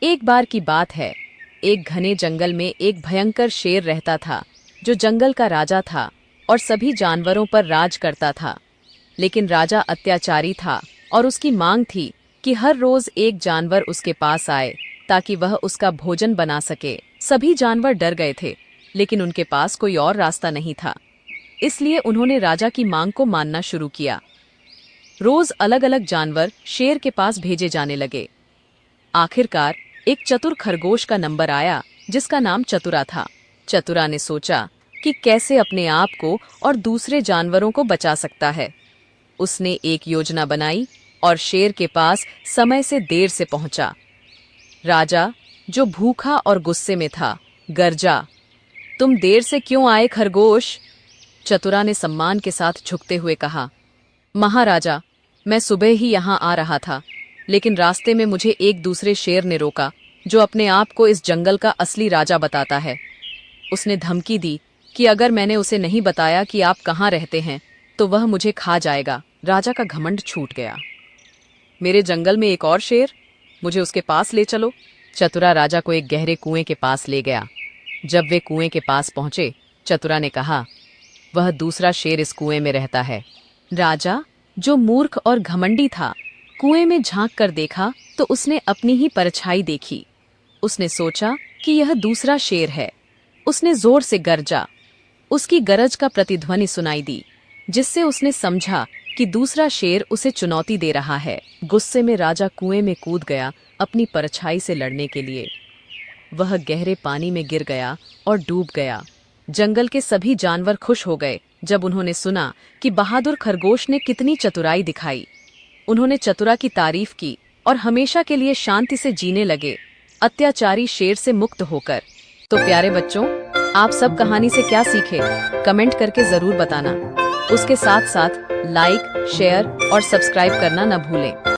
एक बार की बात है। एक घने जंगल में एक भयंकर शेर रहता था, जो जंगल का राजा था और सभी जानवरों पर राज करता था। लेकिन राजा अत्याचारी था और उसकी मांग थी कि हर रोज एक जानवर उसके पास आए ताकि वह उसका भोजन बना सके। सभी जानवर डर गए थे, लेकिन उनके पास कोई और रास्ता नहीं था। इसलिए उन्होंने राजा की मांग को मानना शुरू किया। रोज अलग अलग जानवर शेर के पास भेजे जाने लगे। आखिरकार एक चतुर खरगोश का नंबर आया, जिसका नाम चतुरा था। चतुरा ने सोचा कि कैसे अपने आप को और दूसरे जानवरों को बचा सकता है। उसने एक योजना बनाई और शेर के पास समय से देर से पहुंचा। राजा, जो भूखा और गुस्से में था, गरजा, तुम देर से क्यों आए खरगोश? चतुरा ने सम्मान के साथ झुकते हुए कहा, महाराजा, मैं सुबह ही यहाँ आ रहा था, लेकिन रास्ते में मुझे एक दूसरे शेर ने रोका, जो अपने आप को इस जंगल का असली राजा बताता है। उसने धमकी दी कि अगर मैंने उसे नहीं बताया कि आप कहाँ रहते हैं, तो वह मुझे खा जाएगा। राजा का घमंड छूट गया। मेरे जंगल में एक और शेर, मुझे उसके पास ले चलो। चतुरा राजा को एक गहरे कुएं के पास ले गया। जब वे कुएं के पास पहुंचे, चतुरा ने कहा, वह दूसरा शेर इस कुएं में रहता है। राजा, जो मूर्ख और घमंडी था, कुएं में झांक कर देखा तो उसने अपनी ही परछाई देखी। उसने सोचा कि यह दूसरा शेर है। उसने जोर से गरजा। उसकी गरज का प्रतिध्वनि सुनाई दी, जिससे उसने समझा कि दूसरा शेर उसे चुनौती दे रहा है। गुस्से में राजा कुएं में कूद गया अपनी परछाई से लड़ने के लिए। वह गहरे पानी में गिर गया और डूब गया। जंगल के सभी जानवर खुश हो गए जब उन्होंने सुना कि बहादुर खरगोश ने कितनी चतुराई दिखाई। उन्होंने चतुरा की तारीफ की और हमेशा के लिए शांति से जीने लगे, अत्याचारी शेर से मुक्त होकर। तो प्यारे बच्चों, आप सब कहानी से क्या सीखे, कमेंट करके जरूर बताना। उसके साथ साथ लाइक, शेयर और सब्सक्राइब करना न भूलें।